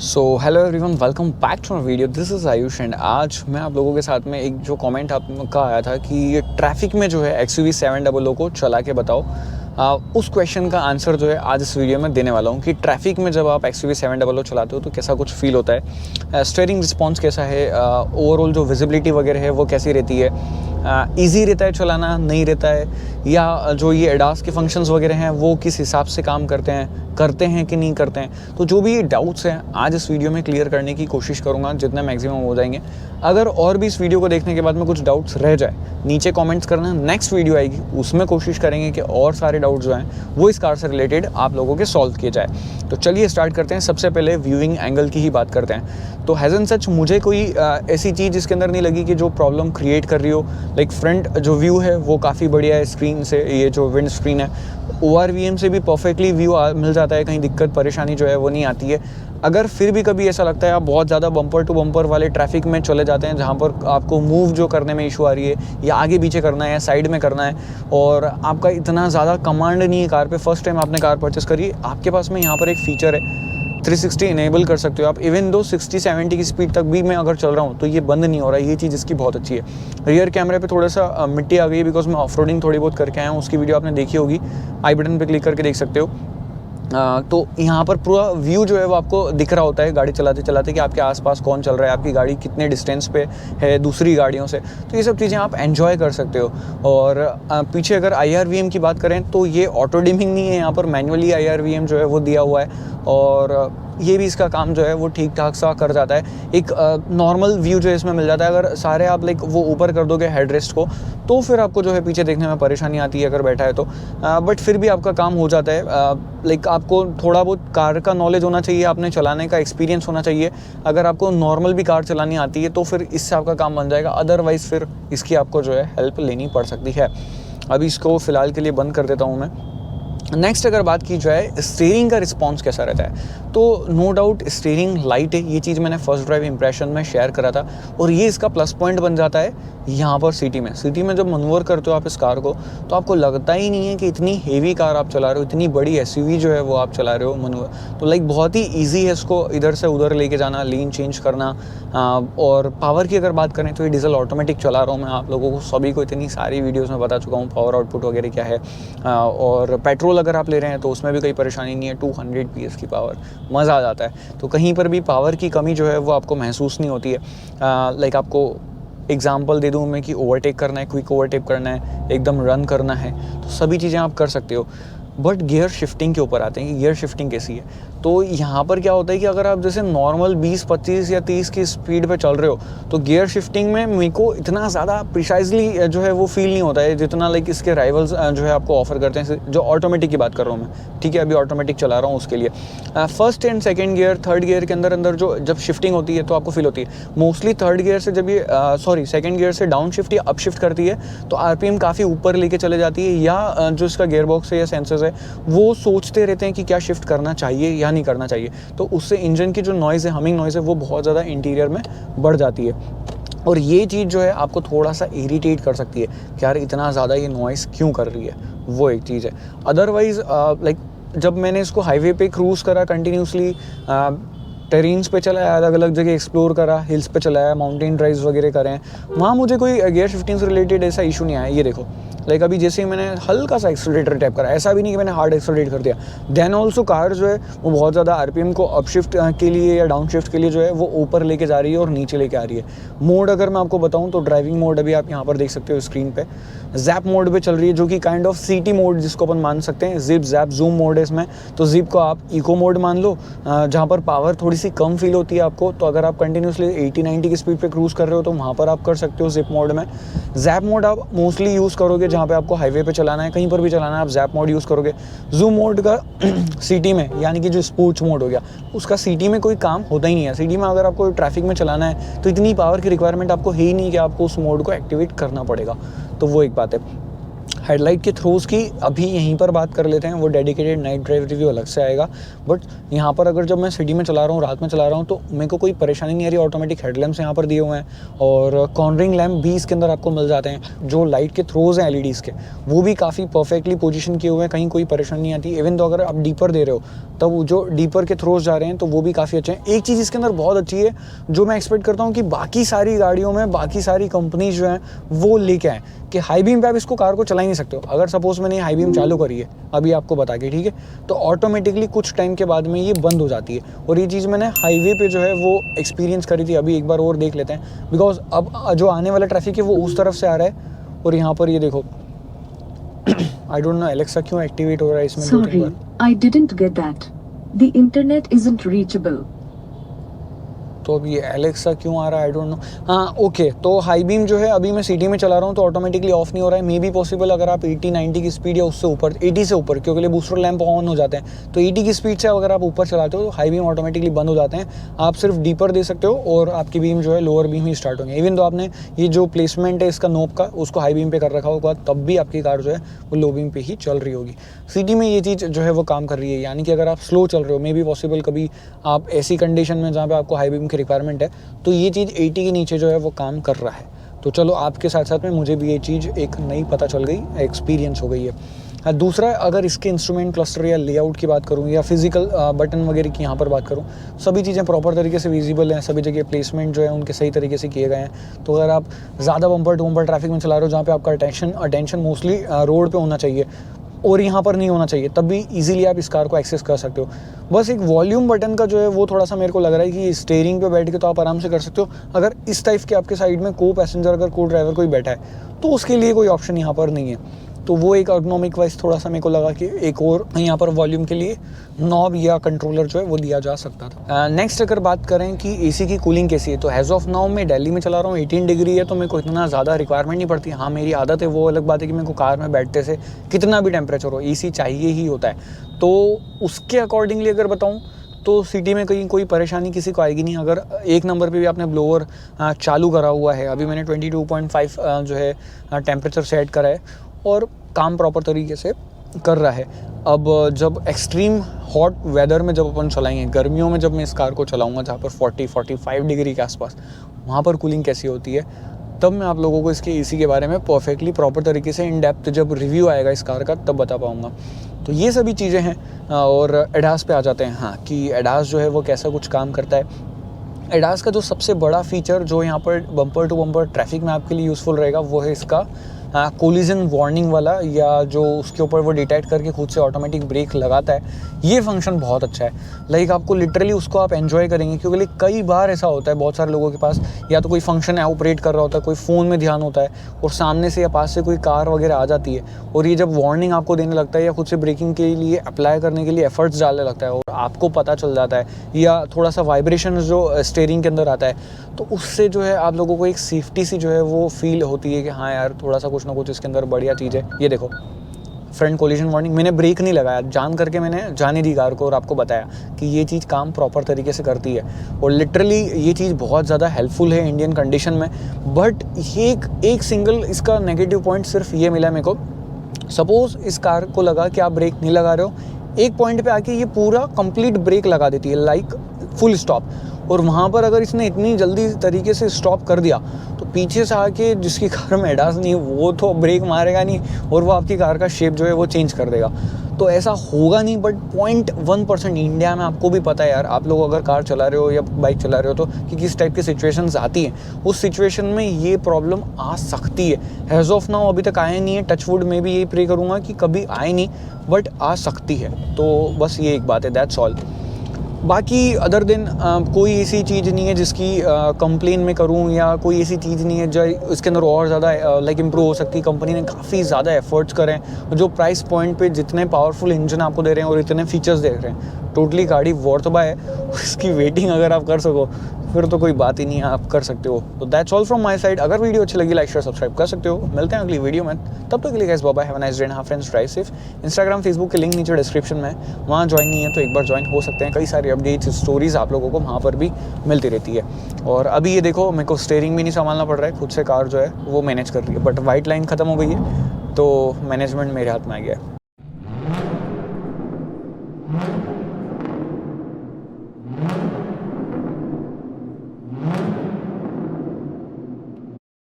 So hello everyone, welcome back to my video. This is Ayush and आज मैं आप लोगों के साथ में एक जो कमेंट आपका आया था कि ट्रैफिक में जो है XUV 700 को चला के बताओ, उस क्वेश्चन का आंसर जो है आज इस वीडियो में देने वाला हूँ कि ट्रैफिक में जब आप XUV 700 चलाते हो तो कैसा कुछ फील होता है, स्टीयरिंग रिस्पॉन्स कैसा है, ओवरऑल जो विजिबिलिटी वगैरह है वो कैसी रहती है, ईजी रहता है चलाना, नहीं रहता है, या जो ये एडास के फंक्शंस वगैरह हैं वो किस हिसाब से काम करते हैं कि नहीं करते हैं। तो जो भी डाउट्स हैं आज इस वीडियो में क्लियर करने की कोशिश करूँगा जितना मैक्सिमम हो जाएंगे। अगर और भी इस वीडियो को देखने के बाद में कुछ डाउट्स रह जाए नीचे कमेंट्स करना, नेक्स्ट वीडियो आएगी उसमें कोशिश करेंगे कि और सारे डाउट्स जो हैं वो इस कार से रिलेटेड आप लोगों के सॉल्व किए जाए। तो चलिए स्टार्ट करते हैं। सबसे पहले व्यूइंग एंगल की ही बात करते हैं। तो हैज़ एन सच मुझे कोई ऐसी चीज़ जिसके अंदर नहीं लगी कि जो प्रॉब्लम क्रिएट कर रही हो। लाइक फ्रंट जो व्यू है वो काफ़ी बढ़िया है स्क्रीन से, ये जो विंड स्क्रीन है ORVM से भी परफेक्टली व्यू मिल जाता है, कहीं दिक्कत परेशानी जो है वो नहीं आती है। अगर फिर भी कभी ऐसा लगता है आप बहुत ज़्यादा बम्पर टू बम्पर वाले ट्रैफिक में चले जाते हैं जहाँ पर आपको मूव जो करने में इशू आ रही है, या आगे पीछे करना है या साइड में करना है, और आपका इतना ज़्यादा कमांड नहीं है कार पे, फर्स्ट टाइम आपने कार परचेस करी, आपके पास में यहाँ पर एक फ़ीचर है 360 इनेबल कर सकते हो आप। इवन दो 60-70 की स्पीड तक भी मैं अगर चल रहा हूँ तो ये बंद नहीं हो रहा है। ये चीज़ इसकी बहुत अच्छी है। रियर कैमरे पे थोड़ा सा मिट्टी आ गई है बिकॉज मैं ऑफ रोडिंग थोड़ी बहुत करके आया हूँ, उसकी वीडियो आपने देखी होगी, आई बटन पे क्लिक करके देख सकते हो। तो यहाँ पर पूरा व्यू जो है वो आपको दिख रहा होता है गाड़ी चलाते चलाते कि आपके आसपास कौन चल रहा है, आपकी गाड़ी कितने डिस्टेंस पे है दूसरी गाड़ियों से। तो ये सब चीज़ें आप एंजॉय कर सकते हो। और पीछे अगर IRVM की बात करें तो ये ऑटो डिमिंग नहीं है, यहाँ पर मैनुअली IRVM जो है वो दिया हुआ है, और ये भी इसका काम जो है वो ठीक ठाक सा कर जाता है। एक नॉर्मल व्यू जो है इसमें मिल जाता है। अगर सारे आप लाइक वो ऊपर कर दोगे हेडरेस्ट को तो फिर आपको जो है पीछे देखने में परेशानी आती है अगर बैठा है तो, बट फिर भी आपका काम हो जाता है। लाइक आपको थोड़ा बहुत कार का नॉलेज होना चाहिए, आपने चलाने का एक्सपीरियंस होना चाहिए। अगर आपको नॉर्मल भी कार चलानी आती है तो फिर इससे आपका काम बन जाएगा, अदरवाइज़ फिर इसकी आपको जो है हेल्प लेनी पड़ सकती है। अभी इसको फ़िलहाल के लिए बंद कर देता हूँ मैं। नेक्स्ट अगर बात की जाए स्टीयरिंग का रिस्पांस कैसा रहता है, तो नो डाउट स्टीयरिंग लाइट है। ये चीज़ मैंने फर्स्ट ड्राइव इंप्रेशन में शेयर करा था, और ये इसका प्लस पॉइंट बन जाता है यहाँ पर सिटी में जब मनूवर करते हो आप इस कार को तो आपको लगता ही नहीं है कि इतनी हेवी कार आप चला रहे हो, इतनी बड़ी SUV जो है वो आप चला रहे हो मनूवर। तो लाइक बहुत ही ईजी है इसको इधर से उधर लेके जाना, लेन चेंज करना। और पावर की अगर बात करें तो ये डीजल ऑटोमेटिक चला रहा हूँ मैं, आप लोगों को सभी को इतनी सारी वीडियोज़ में बता चुका हूँ पावर आउटपुट वगैरह क्या है। और पेट्रोल अगर आप ले रहे हैं तो उसमें भी कोई परेशानी नहीं है, 200 PS की पावर, मज़ा आ जाता है। तो कहीं पर भी पावर की कमी जो है वो आपको महसूस नहीं होती है। लाइक आपको एग्जाम्पल दे दूँ मैं कि ओवरटेक करना है, क्विक ओवरटेक करना है, एकदम रन करना है, तो सभी चीज़ें आप कर सकते हो। बट गियर शिफ्टिंग के ऊपर आते हैं कि गियर शिफ्टिंग कैसी है। तो यहाँ पर क्या होता है कि अगर आप जैसे नॉर्मल 20, 25 या 30 की स्पीड पे चल रहे हो तो गियर शिफ्टिंग में मेरे को इतना ज़्यादा प्रिसाइजली जो है वो फील नहीं होता है जितना लाइक इसके राइवल्स जो है आपको ऑफर करते हैं। जो ऑटोमेटिक की बात कर रहा हूँ मैं, ठीक है, अभी ऑटोमेटिक चला रहा हूँ उसके लिए first and second gear, third gear के अंदर जो जब शिफ्टिंग होती है तो आपको फील होती है। मोस्टली थर्ड गियर से जब ये सेकेंड गियर से डाउन शिफ्ट या अप शिफ्ट करती है तो RPM काफ़ी ऊपर लेके चले जाती है, या जो इसका गियर बॉक्स है या सेंसर्स है वो सोचते रहते हैं कि क्या शिफ्ट करना चाहिए या नहीं करना चाहिए। तो उससे इंजन की जो नॉइज़ है, हमिंग नॉइज़ है, वो बहुत ज़्यादा इंटीरियर में बढ़ जाती है, और ये चीज़ जो है आपको थोड़ा सा इरिटेट कर सकती है कि यार इतना ज़्यादा ये नॉइज़ क्यों कर रही है, वो एक चीज़ है। अदरवाइज़ लाइक जब मैंने इसको हाईवे पे क्रूज़ करा कंटिन्यूसली, टेरेन्स पे चलाया, अलग अलग जगह एक्सप्लोर करा, हिल्स पे चलाया, माउंटेन ड्राइव्स वगैरह करे हैं, वहाँ मुझे कोई गियर शिफ्टिंग से रिलेटेड ऐसा इशू नहीं आया। ये देखो लाइक अभी जैसे ही मैंने हल्का सा एक्सेलरेटर टैप करा, ऐसा भी नहीं कि मैंने हार्ड एक्सेलरेट कर दिया, देन ऑल्सो कार जो है वो बहुत ज़्यादा RPM को अप शिफ्ट के लिए या डाउन शिफ्ट के लिए जो है वो ऊपर लेके जा रही है और नीचे लेके आ रही है। मोड अगर मैं आपको बताऊं तो ड्राइविंग मोड अभी आप यहाँ पर देख सकते हो स्क्रीन पे, जैप मोड पे चल रही है, जो कि काइंड ऑफ CT मोड जिसको अपन मान सकते हैं। जिप जैप जूम मोड है इसमें, तो जिप को आप इको मोड मान लो, जहाँ पर पावर थोड़ी सी कम फील होती है आपको। तो अगर आप कंटिन्यूसली 80-90 की स्पीड पे क्रूज़ कर रहे हो तो वहाँ पर आप कर सकते हो जिप मोड में। जैप मोड आप मोस्टली यूज़ करोगे जहाँ पे आपको हाईवे पे चलाना है, कहीं पर भी चलाना है, आप जैप मोड यूज़ करोगे। जूम मोड का CT में, यानी कि जो स्पोर्ट्स मोड हो गया, उसका CT में कोई काम होता ही नहीं है। CT में अगर आपको ट्रैफिक में चलाना है तो इतनी पावर की रिक्वायरमेंट आपको है ही नहीं कि आपको उस मोड को एक्टिवेट करना पड़ेगा, तो वो एक बात है। हेडलाइट के थ्रोज की अभी यहीं पर बात कर लेते हैं, वो डेडिकेटेड नाइट ड्राइव रिव्यू अलग से आएगा। बट यहाँ पर अगर जब मैं सिटी में चला रहा हूँ, रात में चला रहा हूँ, तो मेरे को कोई परेशानी नहीं आ रही। ऑटोमेटिक हेडलैम्प्स यहाँ पर दिए हुए हैं और कॉर्नरिंग लैम्प भी इसके अंदर आपको मिल जाते हैं। जो लाइट के थ्रोज हैं एलईडीज़ के, वो भी काफ़ी परफेक्टली पोजीशन किए हुए हैं, कहीं कोई परेशानी नहीं आती। इवन तो अगर आप डीपर दे रहे हो तब जो डीपर के थ्रोज जा रहे हैं तो वो भी काफ़ी अच्छे हैं। एक चीज़ इसके अंदर बहुत अच्छी है जो मैं एक्सपेक्ट करता हूँ कि बाकी सारी गाड़ियों में बाकी सारी कंपनीज जो हैं वो लेके आएँ, कि हाई बीम पे आप इसको कार को चला ही नहीं सकते हो। अगर सपोज मैंने हाई बीम चालू करी है अभी आपको बता के, ठीक है, तो ऑटोमेटिकली कुछ टाइम के बाद में ये बंद हो जाती है। और ये चीज़ मैंने हाईवे पे जो है वो एक्सपीरियंस करी थी। अभी एक बार और देख लेते हैं, बिकॉज अब जो आने वाला ट्रैफिक है वो उस तरफ से आ रहा है। और यहाँ पर ये देखो आई डोंट नो एलेक्सा क्यों एक्टिवेट हो रहा है इसमें। Sorry, I didn't get that. The internet isn't reachable. तो अब ये एलेक्सा क्यों आ रहा है, आई डोंट नो। हाँ ओके, तो हाई बीम जो है अभी मैं सिटी में चला रहा हूँ तो ऑटोमेटिकली ऑफ नहीं हो रहा है। मे बी पॉसिबल अगर आप 80-90 की स्पीड या उससे ऊपर, 80 से ऊपर, क्योंकि बूस्टर लैंप ऑन हो जाते हैं, तो 80 की स्पीड से अगर आप ऊपर चलाते हो तो हाई बीम ऑटोमेटिकली बंद हो जाते हैं। आप सिर्फ डीपर दे सकते हो और आपकी बीम जो है लोअर बीम ही स्टार्ट होंगे। इवन तो आपने ये जो प्लेसमेंट है इसका नोब का, उसको हाई बीम पे कर रखा होगा, तब भी आपकी कार जो है वो लो बीम पे ही चल रही होगी। सिटी में ये चीज़ जो है वो काम कर रही है, यानी कि अगर आप स्लो चल रहे हो, मे बी पॉसिबल कभी आप ऐसी कंडीशन में जहाँ पे आपको हाई बीम की रिक्वायरमेंट है, तो ये चीज़ 80 के नीचे जो है वो काम कर रहा है। तो चलो आपके साथ साथ में मुझे भी ये चीज़ एक नई पता चल गई, एक्सपीरियंस हो गई है। दूसरा, अगर इसके इंस्ट्रूमेंट क्लस्टर या लेआउट की बात करूँ या फिजिकल बटन वगैरह की यहाँ पर बात करूँ, सभी चीज़ें प्रॉपर तरीके से विजिबल हैं, सभी जगह प्लेसमेंट जो है उनके सही तरीके से किए गए हैं। तो अगर आप ज़्यादा बम्पर टू बम्पर ट्रैफिक में चला रहे हो जहाँ पे आपका अटेंशन मोस्टली रोड पे होना चाहिए और यहाँ पर नहीं होना चाहिए, तब भी इजीली आप इस कार को एक्सेस कर सकते हो। बस एक वॉल्यूम बटन का जो है वो थोड़ा सा मेरे को लग रहा है कि स्टीयरिंग पे बैठ के तो आप आराम से कर सकते हो। अगर इस टाइप के आपके साइड में को पैसेंजर, अगर को ड्राइवर कोई बैठा है तो उसके लिए कोई ऑप्शन यहाँ पर नहीं है। तो वो एक अर्गोनॉमिक वाइज थोड़ा सा मेरे को लगा कि एक और यहाँ पर वॉल्यूम के लिए नॉब या कंट्रोलर जो है वो दिया जा सकता था। नेक्स्ट अगर बात करें कि एसी की कूलिंग कैसी है, तो एज ऑफ नाउ मैं दिल्ली में चला रहा हूँ, 18 डिग्री है, तो मेरे को इतना ज़्यादा रिक्वायरमेंट नहीं पड़ती। हाँ मेरी आदत है, वो अलग बात है कि मेरे को कार में बैठते से कितना भी टेम्परेचर हो एसी चाहिए ही होता है। तो उसके अकॉर्डिंगली अगर बताऊँ तो सिटी में कहीं कोई परेशानी किसी को आएगी नहीं। अगर एक नंबर पे भी आपने ब्लोअर चालू करा हुआ है, अभी मैंने 22.5 जो है टेम्परेचर सेट करा है और काम प्रॉपर तरीके से कर रहा है। अब जब एक्सट्रीम हॉट वेदर में जब अपन चलाएंगे, गर्मियों में जब मैं इस कार को चलाऊंगा जहाँ पर 40-45 डिग्री के आसपास, वहाँ पर कूलिंग कैसी होती है, तब मैं आप लोगों को इसके एसी के बारे में परफेक्टली प्रॉपर तरीके से इन डेप्थ जब रिव्यू आएगा इस कार का तब बता पाऊँगा। तो ये सभी चीज़ें हैं। और एडास पे आ जाते हैं। हाँ, कि एडास जो है वो कैसा कुछ काम करता है। एडास का जो सबसे बड़ा फीचर जो यहाँ पर बम्पर टू बम्पर ट्रैफिक में आपके लिए यूज़फुल रहेगा वो है इसका कोलिजन वार्निंग वाला, या जो उसके ऊपर वो डिटेक्ट करके खुद से ऑटोमेटिक ब्रेक लगाता है। ये फंक्शन बहुत अच्छा है। लाइक आपको लिटरली उसको आप एंजॉय करेंगे, क्योंकि कई बार ऐसा होता है बहुत सारे लोगों के पास या तो कोई फंक्शन है ऑपरेट कर रहा होता है, कोई फ़ोन में ध्यान होता है और सामने से या पास से कोई कार वगैरह आ जाती है और ये जब वार्निंग आपको देने लगता है या खुद से ब्रेकिंग के लिए अप्लाई करने के लिए एफर्ट्स डालने लगता है और आपको पता चल जाता है या थोड़ा सा वाइब्रेशन जो स्टीयरिंग के अंदर आता है, तो उससे जो है आप लोगों को एक सेफ्टी सी जो है वो फील होती है कि हाँ यार थोड़ा सा कुछ ना कुछ इसके अंदर बढ़िया चीज़ है। ये देखो फ्रंट कोलिजन वार्निंग, मैंने ब्रेक नहीं लगाया, जान करके मैंने जाने दी कार को और आपको बताया कि ये चीज़ काम प्रॉपर तरीके से करती है और लिटरली ये चीज़ बहुत ज़्यादा हेल्पफुल है इंडियन कंडीशन में। बट ये एक सिंगल इसका नेगेटिव पॉइंट सिर्फ ये मिला मेरे को। सपोज़ इस कार को लगा कि आप ब्रेक नहीं लगा रहे हो, एक पॉइंट पे आके ये पूरा कंप्लीट ब्रेक लगा देती है, लाइक फुल स्टॉप, और वहाँ पर अगर इसने इतनी जल्दी तरीके से स्टॉप कर दिया तो पीछे से आके जिसकी कार में एडास नहीं है वो तो ब्रेक मारेगा नहीं और वो आपकी कार का शेप जो है वो चेंज कर देगा। तो ऐसा होगा नहीं, बट 0.1% इंडिया में आपको भी पता है यार, आप लोग अगर कार चला रहे हो या बाइक चला रहे हो तो कि किस टाइप की सिचुएशंस आती हैं, उस सिचुएशन में ये प्रॉब्लम आ सकती है। एज ऑफ नाउ अभी तक आए नहीं है, टचवुड में भी यही प्रे करूँगा कि कभी आए नहीं, बट आ सकती है। तो बस ये एक बात है, दैट्स ऑल। बाकी अदर दिन कोई ऐसी चीज़ नहीं है जिसकी कंप्लेन में करूं या कोई ऐसी चीज़ नहीं है जो इसके अंदर और ज़्यादा लाइक इम्प्रूव हो सकती है। कंपनी ने काफ़ी ज़्यादा एफर्ट्स करें, जो प्राइस पॉइंट पे जितने पावरफुल इंजन आपको दे रहे हैं और इतने फीचर्स दे रहे हैं, टोटली गाड़ी वर्थ बाय है। इसकी वेटिंग अगर आप कर सको फिर तो कोई बात ही नहीं है, आप कर सकते हो। तो that's all from my side. अगर वीडियो अच्छी लगी लाइक शेयर सब्सक्राइब कर सकते हो। मिलते हैं अगली वीडियो में, तब तक के लिए guys bye bye, have a nice day and half friends, drive safe. Instagram Facebook के लिंक नीचे डिस्क्रिप्शन में, वहाँ ज्वाइन नहीं है तो एक बार ज्वाइन हो सकते हैं। कई सारी अपडेट्स स्टोरीज आप लोगों को वहाँ पर भी मिलती रहती है। और अभी ये देखो मेरे को स्टीयरिंग भी नहीं संभालना पड़ रहा है, खुद से कार जो है वो मैनेज कर रही है। बट वाइट लाइन खत्म हो गई है, तो मैनेजमेंट मेरे हाथ में आ गया।